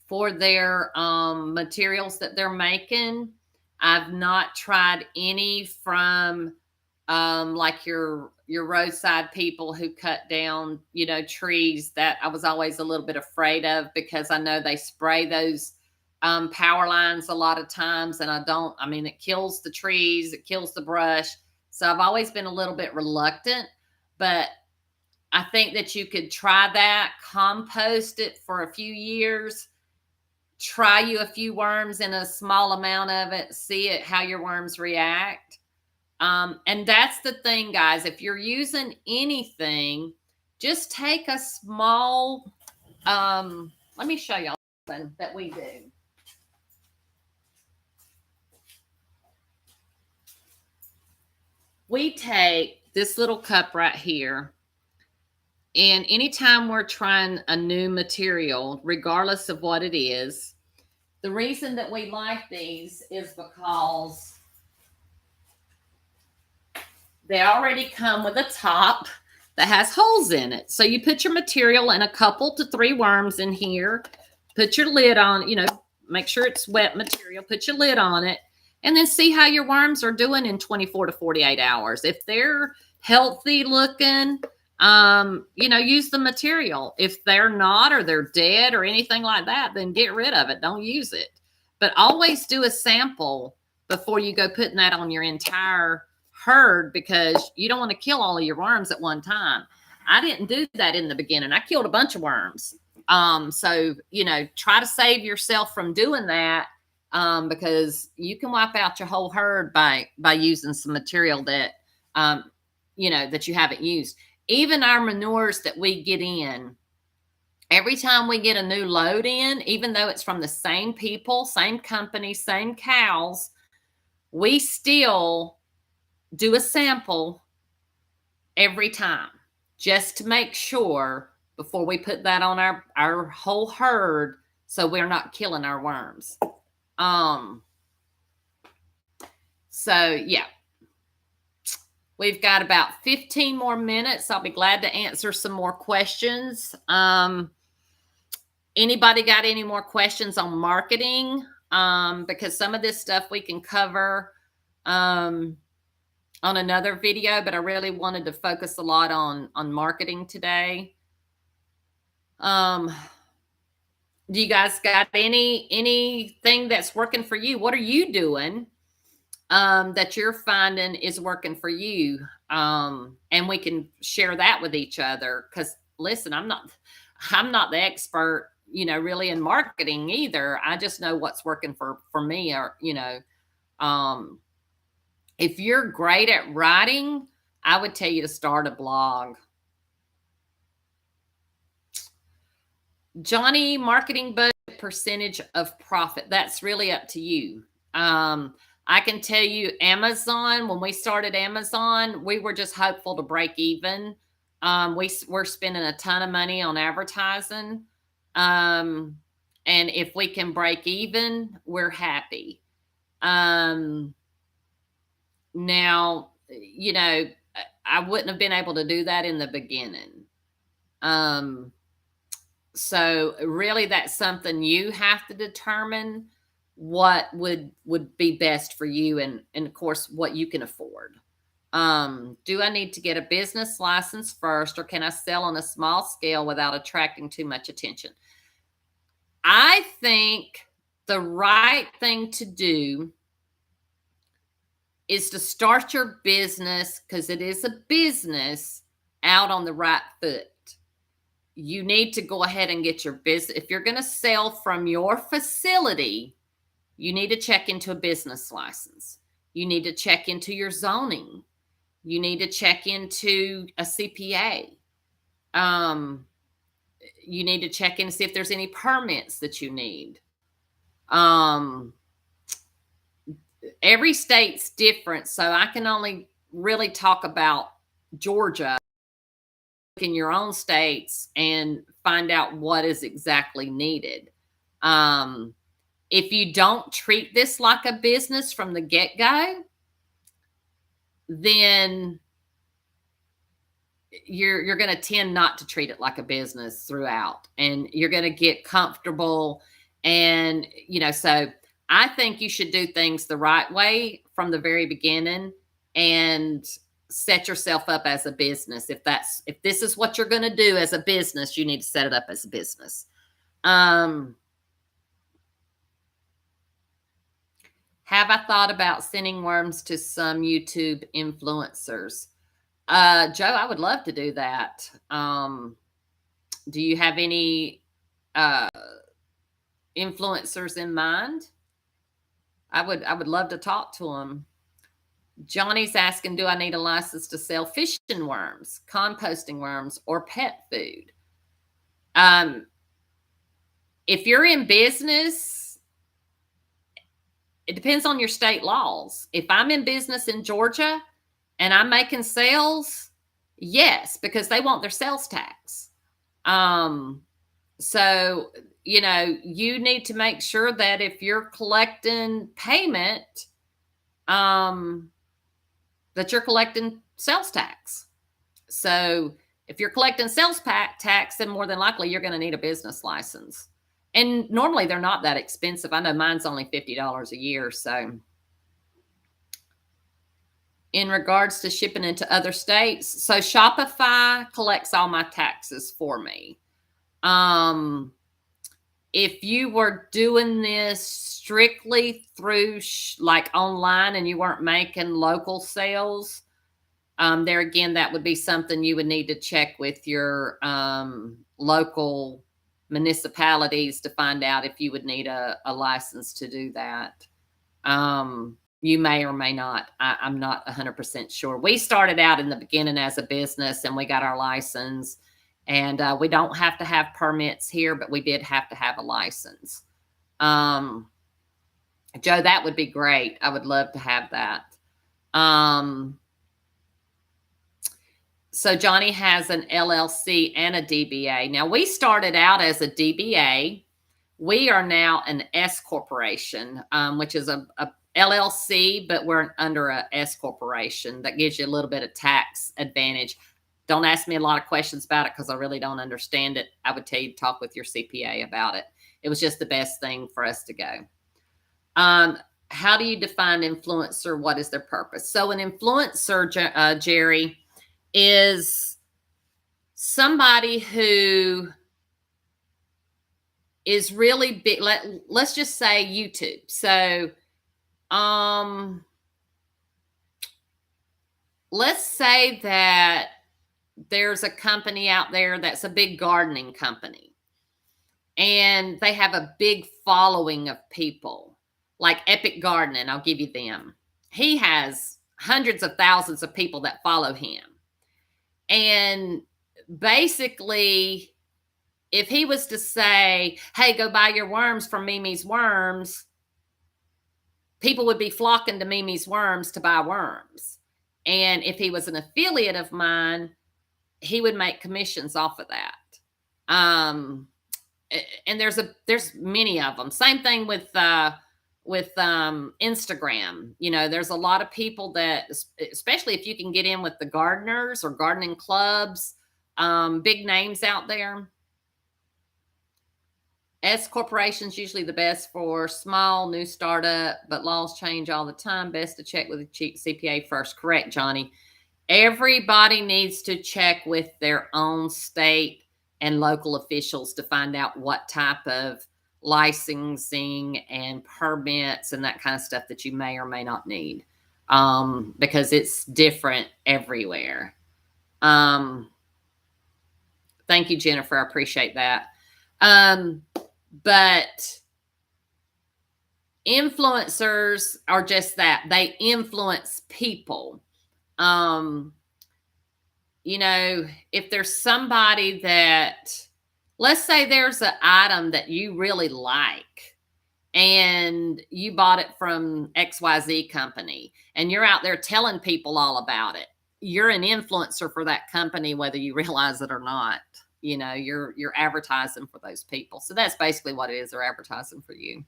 for their materials that they're making. I've not tried any from like your roadside people who cut down, trees. That I was always a little bit afraid of, because I know they spray those power lines a lot of times, and it kills the trees, it kills the brush. So I've always been a little bit reluctant, but I think that you could try that, compost it for a few years, try you a few worms in a small amount of it, see how your worms react. And that's the thing, guys. If you're using anything, just take a small, let me show y'all something that we do. We take this little cup right here, and anytime we're trying a new material, regardless of what it is, the reason that we like these is because they already come with a top that has holes in it. So you put your material and a couple to 3 worms in here, put your lid on, make sure it's wet material, put your lid on it, and then see how your worms are doing in 24 to 48 hours. If they're healthy looking, use the material. If they're not, or they're dead or anything like that, then get rid of it. Don't use it. But always do a sample before you go putting that on your entire herd, because you don't want to kill all of your worms at one time. I didn't do that in the beginning. I killed a bunch of worms. So, try to save yourself from doing that, because you can wipe out your whole herd by using some material that, that you haven't used. Even our manures that we get in, every time we get a new load in, even though it's from the same people, same company, same cows, we still do a sample every time, just to make sure before we put that on our whole herd, so we're not killing our worms. So yeah, we've got about 15 more minutes. I'll be glad to answer some more questions. Anybody got any more questions on marketing? Because some of this stuff we can cover on another video, but I really wanted to focus a lot on marketing today. Do you guys got anything that's working for you? What are you doing that you're finding is working for you? And we can share that with each other, because listen, I'm not the expert really in marketing either. I just know what's working for me, or, if you're great at writing, I would tell you to start a blog. Johnny, marketing budget percentage of profit. That's really up to you. I can tell you Amazon, when we started Amazon, we were just hopeful to break even. We're spending a ton of money on advertising. And if we can break even, we're happy. Now, I wouldn't have been able to do that in the beginning. So really that's something you have to determine what would be best for you, and of course what you can afford. Do I need to get a business license first, or can I sell on a small scale without attracting too much attention? I think the right thing to do is to start your business, because it is a business, out on the right foot. You need to go ahead and get your business. If you're going to sell from your facility, you need to check into a business license. You need to check into your zoning. You need to check into a CPA. You need to check in to see if there's any permits that you need. Every state's different, so I can only really talk about Georgia. In your own states and find out what is exactly needed. If you don't treat this like a business from the get-go, then you're going to tend not to treat it like a business throughout, and you're going to get comfortable. And, so I think you should do things the right way from the very beginning and set yourself up as a business. If this is what you're going to do as a business, you need to set it up as a business. Have I thought about sending worms to some YouTube influencers? Joe, I would love to do that. Do you have any influencers in mind? I would love to talk to them. Johnny's asking, do I need a license to sell fishing worms, composting worms, or pet food? If you're in business, it depends on your state laws. If I'm in business in Georgia and I'm making sales, yes, because they want their sales tax. So, you need to make sure that if you're collecting payment, that you're collecting sales tax. So if you're collecting sales tax, then more than likely you're going to need a business license. And normally they're not that expensive. I know mine's only $50 a year. So in regards to shipping into other states, so Shopify collects all my taxes for me. If you were doing this strictly through like online and you weren't making local sales, there again, that would be something you would need to check with your local municipalities to find out if you would need a license to do that. You may or may not. I'm not 100% sure. We started out in the beginning as a business and we got our license. And we don't have to have permits here, but we did have to have a license. Joe, that would be great. I would love to have that. So Johnny has an LLC and a DBA. Now, we started out as a DBA. We are now an S corporation, which is a LLC, but we're under a S corporation. That gives you a little bit of tax advantage. Don't ask me a lot of questions about it because I really don't understand it. I would tell you to talk with your CPA about it. It was just the best thing for us to go. How do you define influencer? What is their purpose? So an influencer, Jerry, is somebody who is really big. Let's just say YouTube. So let's say that there's a company out there that's a big gardening company. and they have a big following of people, like Epic Gardening. I'll give you them. He has hundreds of thousands of people that follow him. And basically, if he was to say, hey, go buy your worms from Mimi's Worms, people would be flocking to Mimi's Worms to buy worms. And if he was an affiliate of mine, he would make commissions off of that. And there's many of them. Same thing with Instagram. You know, there's a lot of people that, especially if you can get in with the gardeners or gardening clubs, big names out there. S corporation's usually the best for small new startup, but laws change all the time. Best to check with a CPA first. Correct, Johnny. Everybody needs to check with their own state and local officials to find out what type of licensing and permits and that kind of stuff that you may or may not need, because it's different everywhere. Thank you, Jennifer. I appreciate that. But influencers are just that. They influence people. You know, if there's somebody that, let's say there's an item that you really like and you bought it from XYZ company and you're out there telling people all about it. You're an influencer for that company, whether you realize it or not. You know, you're advertising for those people. So that's basically what it is. They're advertising for you.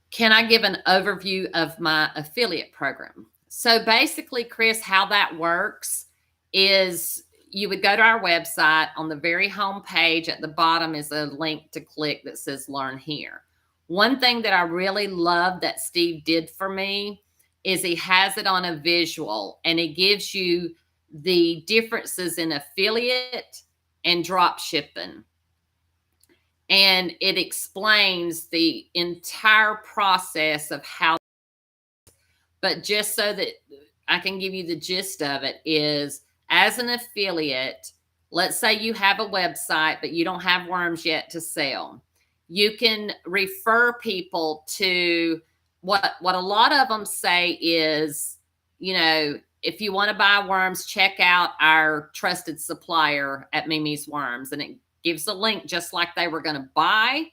Can I give an overview of my affiliate program? So basically, Chris, how that works is you would go to our website. On the very home page at the bottom is a link to click that says Learn Here. One thing that I really love that Steve did for me is he has it on a visual, and it gives you the differences in affiliate and drop shipping. And it explains the entire process of how. But just so that I can give you the gist of it is, as an affiliate, let's say you have a website, but you don't have worms yet to sell. You can refer people to what a lot of them say is, you know, if you want to buy worms, check out our trusted supplier at Mimi's Worms. And it gives a link just like they were going to buy,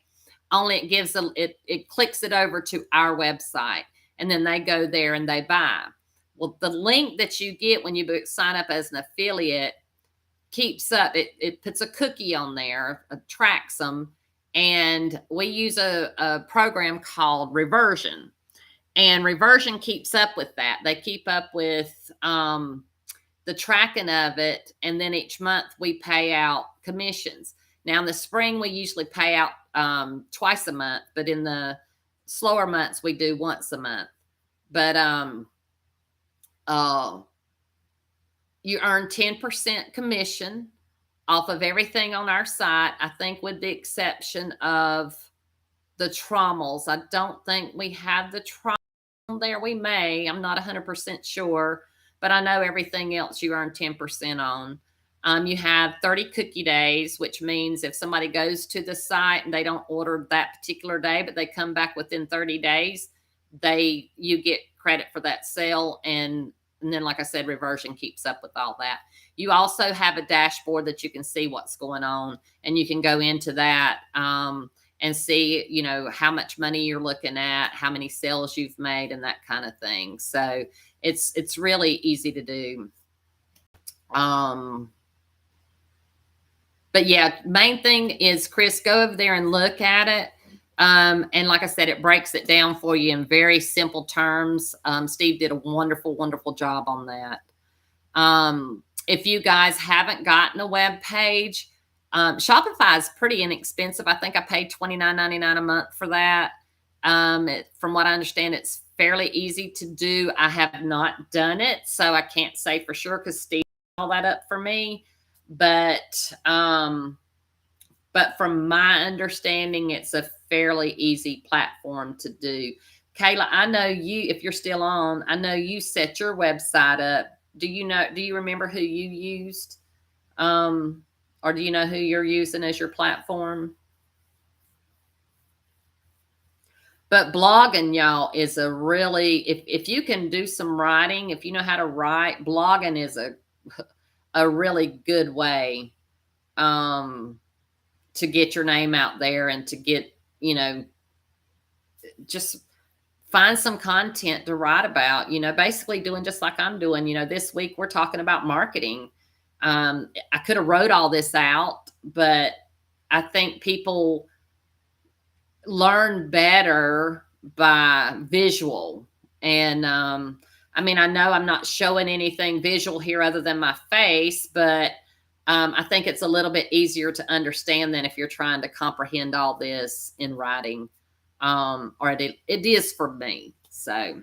only it gives it clicks it over to our website. And then they go there and they buy. Well, the link that you get when you sign up as an affiliate keeps up. It puts a cookie on there, tracks them. And we use a program called Reversion. And Reversion keeps up with that. They keep up with the tracking of it. And then each month we pay out commissions. Now in the spring, we usually pay out twice a month, but in the slower months, we do once a month. But you earn 10% commission off of everything on our site, I think with the exception of the trommels. I don't think we have the trommel there. We may. I'm not 100% sure. But I know everything else you earn 10% on. You have 30 cookie days, which means if somebody goes to the site and they don't order that particular day, but they come back within 30 days, you get credit for that sale. And then, like I said, Reversion keeps up with all that. You also have a dashboard that you can see what's going on, and you can go into that and see, you know, how much money you're looking at, how many sales you've made, and that kind of thing. So it's really easy to do. But yeah, main thing is, Chris, go over there and look at it. And like I said, it breaks it down for you in very simple terms. Steve did a wonderful, wonderful job on that. If you guys haven't gotten a web page, Shopify is pretty inexpensive. I think I paid $29.99 a month for that. From what I understand, it's fairly easy to do. I have not done it, so I can't say for sure because Steve did all that up for me. But from my understanding, it's a fairly easy platform to do. Kayla, I know you, if you're still on, I know you set your website up. Do you remember who you used? Or Or do you know who you're using as your platform? But blogging, y'all, is a really, if you can do some writing, if you know how to write, blogging is a really good way to get your name out there and to get, just find some content to write about, basically doing just like I'm doing. This week we're talking about marketing. I could have wrote all this out, but I think people learn better by visual. And I know I'm not showing anything visual here other than my face, but I think it's a little bit easier to understand than if you're trying to comprehend all this in writing. Or it is for me. So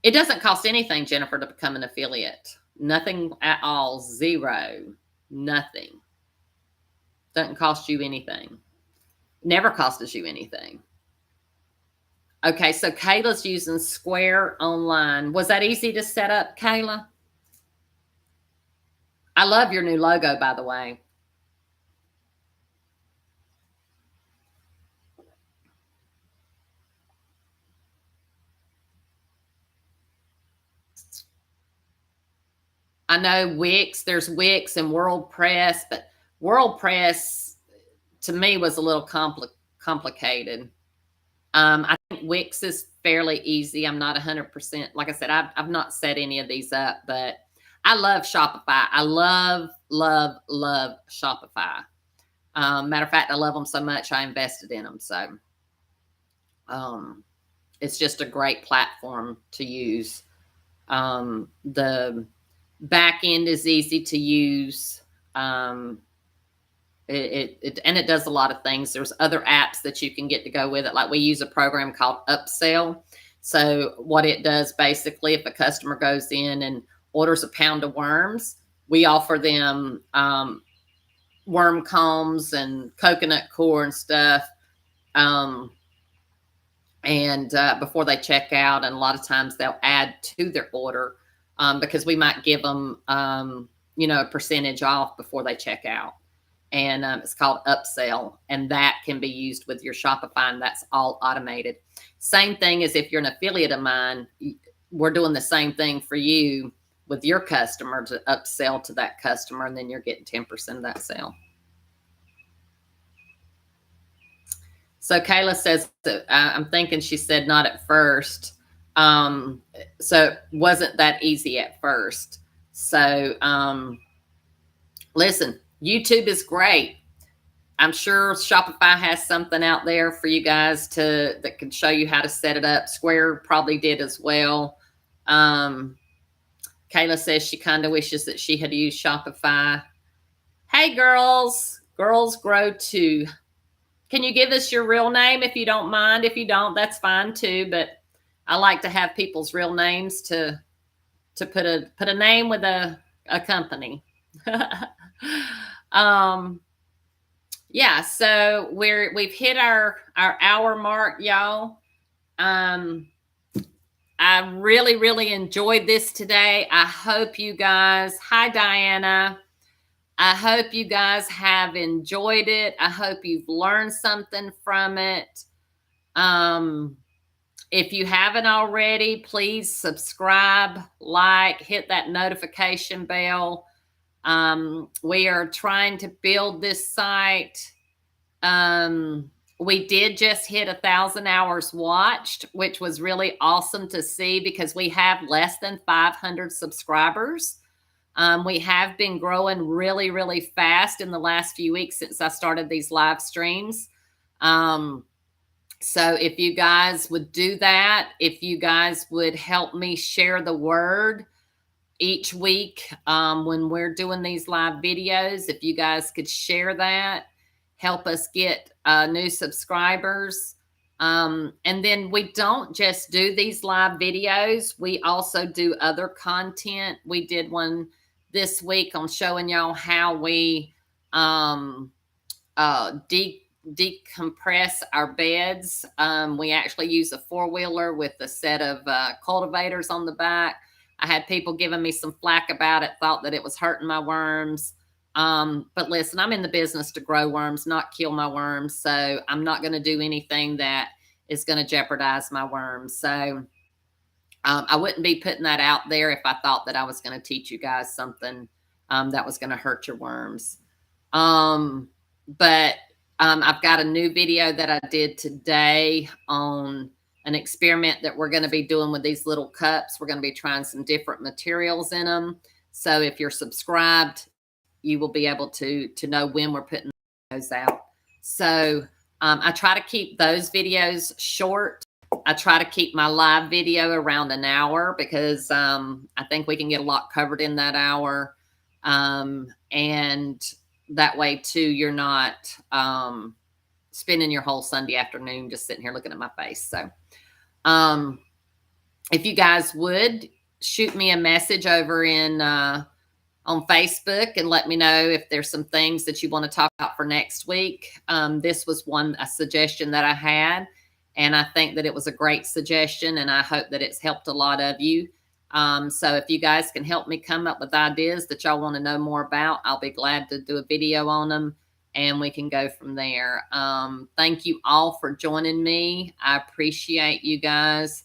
it doesn't cost anything, Jennifer, to become an affiliate. Nothing at all. Zero. Nothing. Doesn't cost you anything. Never costs you anything. Okay, so Kayla's using Square Online. Was that easy to set up, Kayla? I love your new logo, by the way. I know Wix, there's Wix and WordPress, but WordPress to me was a little complicated. I think Wix is fairly easy. I'm not 100%. Like I said, I've not set any of these up, but I love Shopify. I love, love, love Shopify. Matter of fact, I love them so much, I invested in them. So it's just a great platform to use. The back end is easy to use. It does a lot of things. There's other apps that you can get to go with it. Like we use a program called Upsell. So what it does basically, if a customer goes in and orders a pound of worms, we offer them worm combs and coconut core and stuff. And before they check out, and a lot of times they'll add to their order because we might give them, a percentage off before they check out. And it's called Upsell, and that can be used with your Shopify, and that's all automated. Same thing as if you're an affiliate of mine, we're doing the same thing for you with your customer to upsell to that customer, and then you're getting 10% of that sale. So Kayla says, I'm thinking she said not at first. So it wasn't that easy at first. So listen, YouTube is great. I'm sure Shopify has something out there for you guys that can show you how to set it up. Square probably did as well. Kayla says she kind of wishes that she had used Shopify. Hey, girls grow too. Can you give us your real name if you don't mind? If you don't, that's fine too. But I like to have people's real names to put a name with a company. Yeah, so we've hit our hour mark, y'all. I really, really enjoyed this today. I hope you guys, hi Diana. I hope you guys have enjoyed it. I hope you've learned something from it. If you haven't already, please subscribe, like, hit that notification bell. We are trying to build this site. We did just hit 1,000 hours watched, which was really awesome to see because we have less than 500 subscribers. We have been growing really, really fast in the last few weeks since I started these live streams. So if you guys would do that, if you guys would help me share the word each week when we're doing these live videos, if you guys could share that, help us get new subscribers. And then we don't just do these live videos. We also do other content. We did one this week on showing y'all how we decompress our beds. We actually use a 4-wheeler with a set of cultivators on the back. I had people giving me some flack about it, thought that it was hurting my worms. But listen, I'm in the business to grow worms, not kill my worms. So I'm not going to do anything that is going to jeopardize my worms. So I wouldn't be putting that out there if I thought that I was going to teach you guys something that was going to hurt your worms. But I've got a new video that I did today on an experiment that we're going to be doing with these little cups. We're going to be trying some different materials in them. So if you're subscribed, you will be able to know when we're putting those out. So I try to keep those videos short. I try to keep my live video around an hour because I think we can get a lot covered in that hour. And that way too, you're not spending your whole Sunday afternoon just sitting here looking at my face. So if you guys would shoot me a message over in on Facebook and let me know if there's some things that you want to talk about for next week. This was a suggestion that I had, and I think that it was a great suggestion, and I hope that it's helped a lot of you. So if you guys can help me come up with ideas that y'all want to know more about, I'll be glad to do a video on them, and we can go from there. Thank you all for joining me. I appreciate you guys.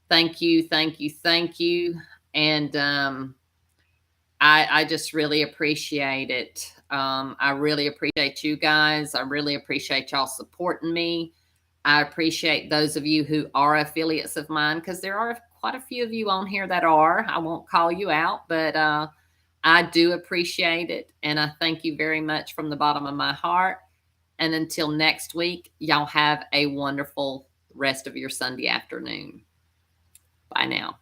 Thank you, thank you, thank you. And I just really appreciate it. I really appreciate you guys. I really appreciate y'all supporting me. I appreciate those of you who are affiliates of mine, because there are quite a few of you on here that are. I won't call you out, but I do appreciate it. And I thank you very much from the bottom of my heart. And until next week, y'all have a wonderful rest of your Sunday afternoon. Bye now.